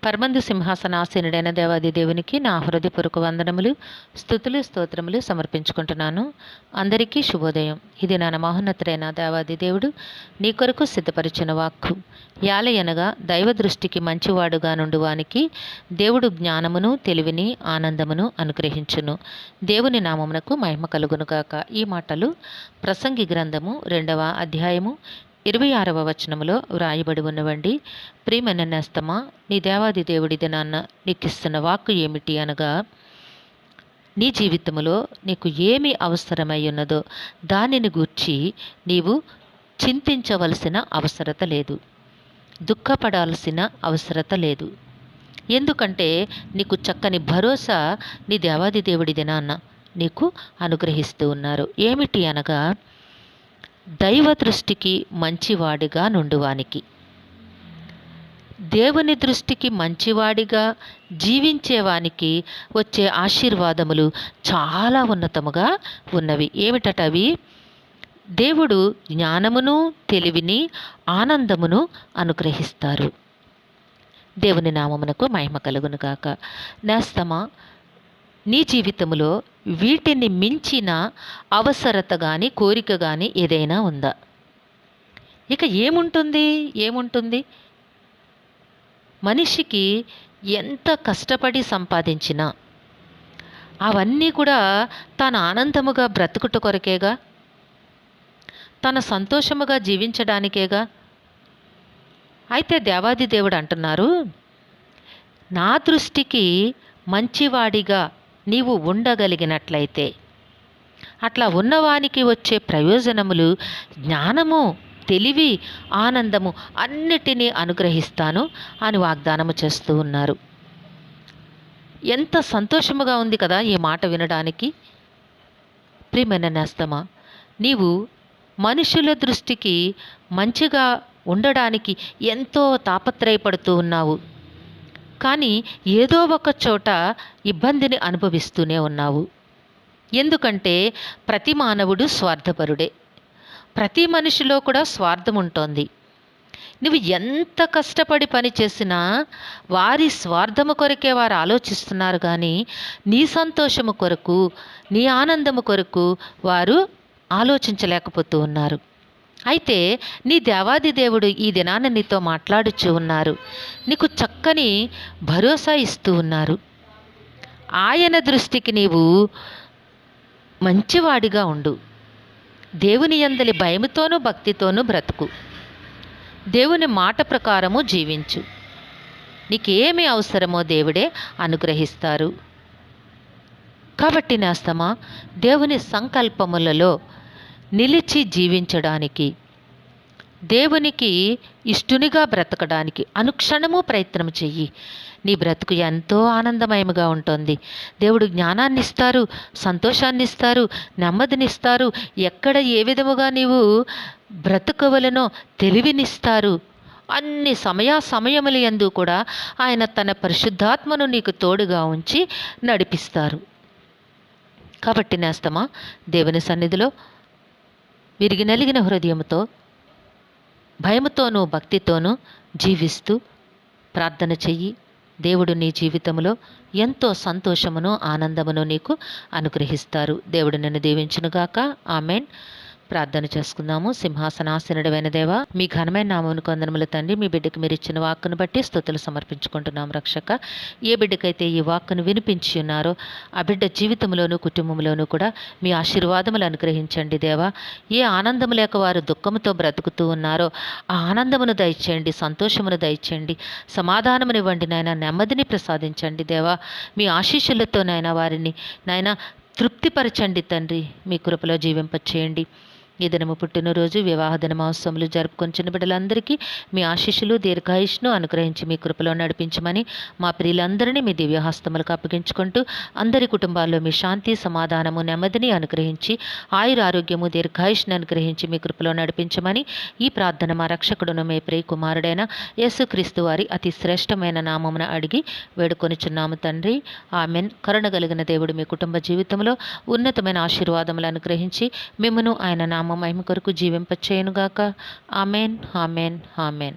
పరమందు సింహాసనాసీనుడైన దేవాది దేవునికి నా హృదయపూర్వక వందనములు, స్తుతులు, స్తోత్రములు సమర్పించుకుంటున్నాను. అందరికీ శుభోదయం. ఇది నా మహోన్నతుడైన దేవాది దేవుడు నీ కొరకు సిద్ధపరిచిన వాక్కు. యాలయనగా దైవ దృష్టికి మంచివాడుగా నుండువానికి దేవుడు జ్ఞానమును, తెలివిని, ఆనందమును అనుగ్రహించును. దేవుని నామమునకు మహిమ కలుగునుగాక. ఈ మాటలు ప్రసంగి గ్రంథము 2వ అధ్యాయము 26వ వచనములో వ్రాయబడి ఉన్నవండి. ప్రియమైన నేస్తమా, నీ దేవాది దేవుడి దినాన్న నీకిస్తున్న వాక్కు ఏమిటి అనగా, నీ జీవితంలో నీకు ఏమి అవసరమై ఉన్నదో దానిని గూర్చి నీవు చింతించవలసిన అవసరత లేదు, దుఃఖపడాల్సిన అవసరత లేదు. ఎందుకంటే నీకు చక్కని భరోసా నీ దేవాది దేవుడి దినాన్న నీకు అనుగ్రహిస్తూ ఉన్నారు. ఏమిటి అనగా, దైవ దృష్టికి మంచివాడిగా నుండువానికి, దేవుని దృష్టికి మంచివాడిగా జీవించేవానికి వచ్చే ఆశీర్వాదములు చాలా ఉన్నతముగా ఉన్నవి. ఏమిటట అవి? దేవుడు జ్ఞానమును, తెలివిని, ఆనందమును అనుగ్రహిస్తారు. దేవుని నామమునకు మహిమ కలుగును గాక. నేస్తమా, నీ జీవితంలో వీటిని మించిన అవసరత కానీ, కోరిక కానీ ఏదైనా ఉందా? ఇక ఏముంటుంది? మనిషికి ఎంత కష్టపడి సంపాదించినా అవన్నీ కూడా తాను ఆనందముగా బ్రతుకుట కొరకేగా, తన సంతోషముగా జీవించడానికేగా. అయితే దేవాది దేవుడు అంటున్నారు, నా దృష్టికి మంచివాడిగా నీవు ఉండగలిగినట్లయితే, అట్లా ఉన్నవానికి వచ్చే ప్రయోజనములు జ్ఞానము, తెలివి, ఆనందము అన్నిటినీ అనుగ్రహిస్తాను అని వాగ్దానము చేస్తూ ఉన్నారు. ఎంత సంతోషముగా ఉంది కదా ఈ మాట వినడానికి. ప్రియమైన నేస్తమా, నీవు మనుషుల దృష్టికి మంచిగా ఉండడానికి ఎంతో తాపత్రయపడుతూ ఉన్నావు, కానీ ఏదో ఒక చోట ఇబ్బందిని అనుభవిస్తూనే ఉన్నావు. ఎందుకంటే ప్రతి మానవుడు స్వార్థపరుడే. ప్రతి మనిషిలో కూడా స్వార్థం ఉంటుంది. నువ్వు ఎంత కష్టపడి పని చేసినా వారి స్వార్థము కొరకే వారు ఆలోచిస్తున్నారు, కానీ నీ సంతోషము కొరకు, నీ ఆనందము కొరకు వారు ఆలోచించలేకపోతూ ఉన్నారు. అయితే నీ దేవాది దేవుడు ఈ దినాన నీతో మాట్లాడుచూ ఉన్నారు. నీకు చక్కని భరోసా ఇస్తూ ఉన్నారు. ఆయన దృష్టికి నీవు మంచివాడిగా ఉండు. దేవుని యందలి భయముతోనూ భక్తితోనూ బ్రతుకు. దేవుని మాట ప్రకారము జీవించు. నీకేమి అవసరమో దేవుడే అనుగ్రహిస్తారు. కాబట్టి నేస్తమా, దేవుని సంకల్పములలో నిలిచి జీవించడానికి, దేవునికి ఇష్టునిగా బ్రతకడానికి అనుక్షణము ప్రయత్నం చెయ్యి. నీ బ్రతుకు ఎంతో ఆనందమయముగా ఉంటుంది. దేవుడు జ్ఞానాన్ని ఇస్తారు, సంతోషాన్ని ఇస్తారు, నెమ్మదినిస్తారు. ఎక్కడ ఏ విధముగా నీవు బ్రతుకవలనో తెలివినిస్తారు. అన్ని సమయముల యందు కూడా ఆయన తన పరిశుద్ధాత్మను నీకు తోడుగా ఉంచి నడిపిస్తారు. కాబట్టి నేస్తమా, దేవుని సన్నిధిలో విరిగి నలిగిన హృదయముతో, భయముతోనూ భక్తితోనూ జీవిస్తూ ప్రార్థన చెయ్యి. దేవుడు నీ జీవితంలో ఎంతో సంతోషమును, ఆనందమును నీకు అనుగ్రహిస్తారు. దేవుడు నిన్ను దీవించునుగాక. ఆమెన్. ప్రార్థన చేసుకుందాము. సింహాసనాసీనుడైన దేవా, మీ ఘనమైన నామమునకు వందనములు తండ్రి. మీ బిడ్డకు మీరు ఇచ్చిన వాక్కును బట్టి స్తుతులు సమర్పించుకుంటున్నాం రక్షక. ఏ బిడ్డకైతే ఈ వాక్కును వినిపించి ఉన్నారో ఆ బిడ్డ జీవితంలోనూ, కుటుంబంలోనూ కూడా మీ ఆశీర్వాదములు అనుగ్రహించండి దేవా. ఏ ఆనందము లేక వారు దుఃఖముతో బ్రతుకుతూ ఉన్నారో ఆ ఆనందమును దయచేయండి, సంతోషమును దయచేయండి, సమాధానమునివ్వండి నాయన, నెమ్మదిని ప్రసాదించండి దేవా. మీ ఆశీస్సులతో నాయన వారిని నాయన తృప్తిపరచండి తండ్రి. మీ కృపలో జీవింపచేయండి. ఈ దినము పుట్టినరోజు, వివాహ దినమహోత్సవములు జరుపుకొంచిన బిడ్డలందరికీ మీ ఆశీస్సులు, దీర్ఘాయుష్ను అనుగ్రహించి మీ కృపలో నడిపించమని మా ప్రియులందరినీ మీ దివ్యహస్తములకు అప్పగించుకుంటూ, అందరి కుటుంబాల్లో మీ శాంతి, సమాధానము, నెమ్మదిని అనుగ్రహించి, ఆయురారోగ్యము, దీర్ఘాయుష్ను అనుగ్రహించి మీ కృపలో నడిపించమని ఈ ప్రార్థన మా రక్షకుడును మీ ప్రియ కుమారుడైన యేసుక్రీస్తు వారి అతి శ్రేష్టమైన నామమున అడిగి వేడుకొనుచున్నాము తండ్రి. ఆమెన్. కరుణ కలిగిన దేవుడు మీ కుటుంబ జీవితంలో ఉన్నతమైన ఆశీర్వాదములు అనుగ్రహించి మిమ్మును ఆయన నామ మహిమ కొరకు జీవింపచేయునుగాక. Amen, amen, amen.